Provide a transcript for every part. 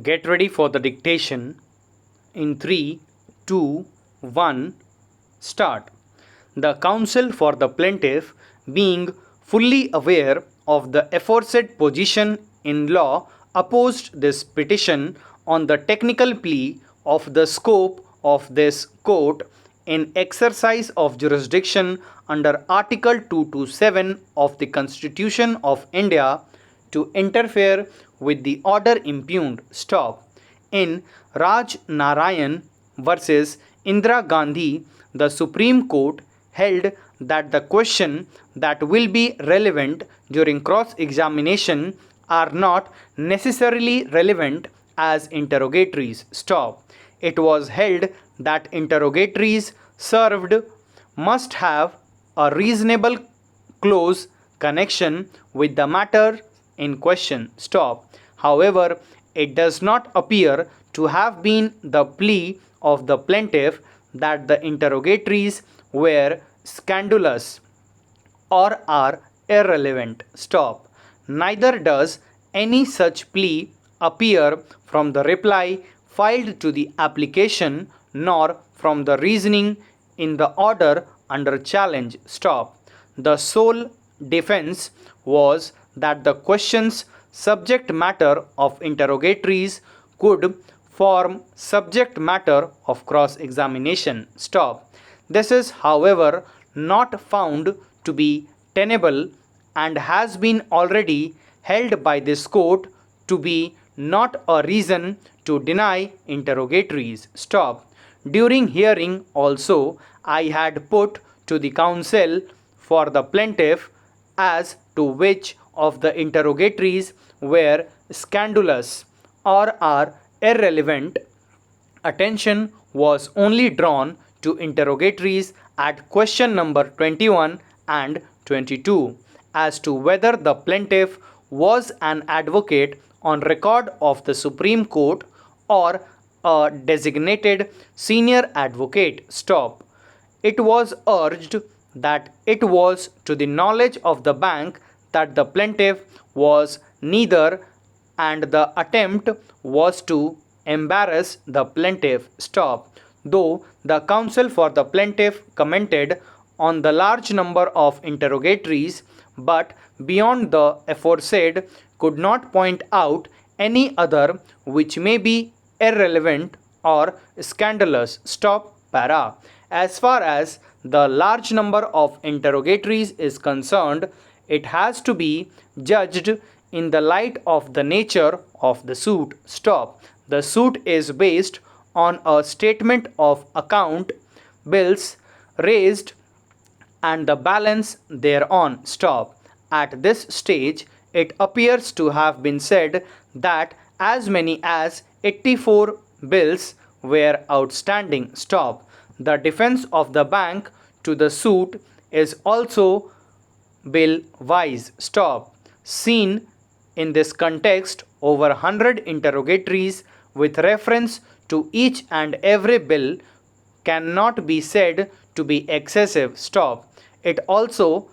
Get ready for the dictation in 3, 2, 1, start. The counsel for the plaintiff, being fully aware of the aforesaid position in law, opposed this petition on the technical plea of the scope of this court in exercise of jurisdiction under Article 227 of the Constitution of India to interfere with the order impugned. Stop. In Raj Narayan versus Indira Gandhi, the Supreme Court held that the question that will be relevant during cross examination are not necessarily relevant as interrogatories. Stop. It was held that interrogatories served must have a reasonable close connection with the matter in question. Stop. However, it does not appear to have been the plea of the plaintiff that the interrogatories were scandalous or are irrelevant. Stop. Neither does any such plea appear from the reply filed to the application nor from the reasoning in the order under challenge. Stop. The sole defense was that the question's subject matter of interrogatories could form subject matter of cross examination. Stop. This is, however, not found to be tenable and has been already held by this court to be not a reason to deny interrogatories. Stop. During hearing also, I had put to the counsel for the plaintiff as to which of the interrogatories were scandalous or are irrelevant. Attention was only drawn to interrogatories at question number 21 and 22 as to whether the plaintiff was an advocate on record of the Supreme Court or a designated senior advocate. Stop. It was urged that it was to the knowledge of the bank that the plaintiff was neither and the attempt was to embarrass the plaintiff. Stop. Though the counsel for the plaintiff commented on the large number of interrogatories, but beyond the aforesaid could not point out any other which may be irrelevant or scandalous. Stop. Para. As far as the large number of interrogatories is concerned, it has to be judged in the light of the nature of the suit. Stop. The suit is based on a statement of account, bills raised and the balance thereon. Stop. At this stage, it appears to have been said that as many as 84 bills were outstanding. Stop. The defense of the bank to the suit is also bill wise. Stop. Seen in this context, over 100 interrogatories with reference to each and every bill cannot be said to be excessive. Stop. It also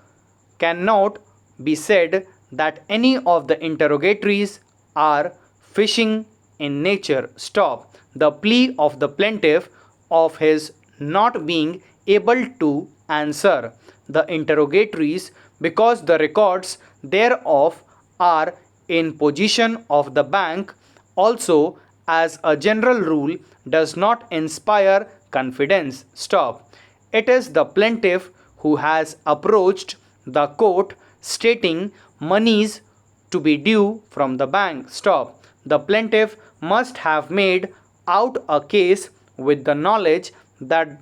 cannot be said that any of the interrogatories are fishing in nature. Stop. The plea of the plaintiff of his not being able to answer the interrogatories because the records thereof are in possession of the bank also as a general rule does not inspire confidence. Stop. It is the plaintiff who has approached the court stating monies to be due from the bank. Stop. The plaintiff must have made out a case with the knowledge that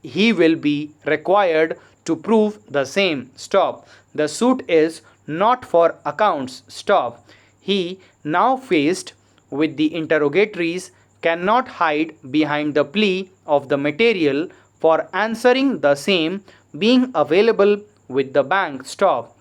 he will be required to prove the same. Stop. The suit is not for accounts. Stop. He now faced with the interrogatories cannot hide behind the plea of the material for answering the same being available with the bank. Stop.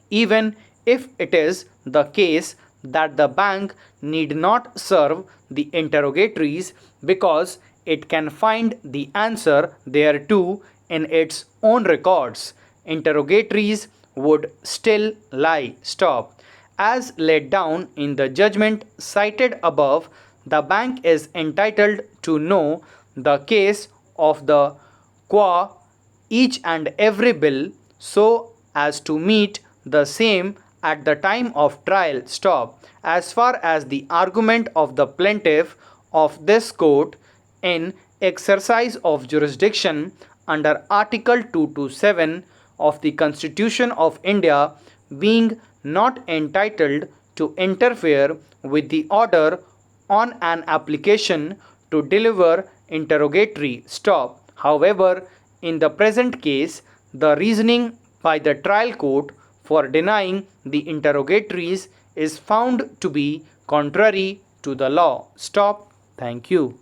Even if it is the case that the bank need not serve the interrogatories because it can find the answer thereto in its own records, interrogatories would still lie. Stop. As laid down in the judgment cited above, the bank is entitled to know the case of the qua each and every bill so as to meet the same at the time of trial. Stop. As far as the argument of the plaintiff of this court in exercise of jurisdiction under Article 227 of the Constitution of India, being not entitled to interfere with the order on an application to deliver interrogatory. Stop. However, in the present case, the reasoning by the trial court for denying the interrogatories is found to be contrary to the law. Stop. Thank you.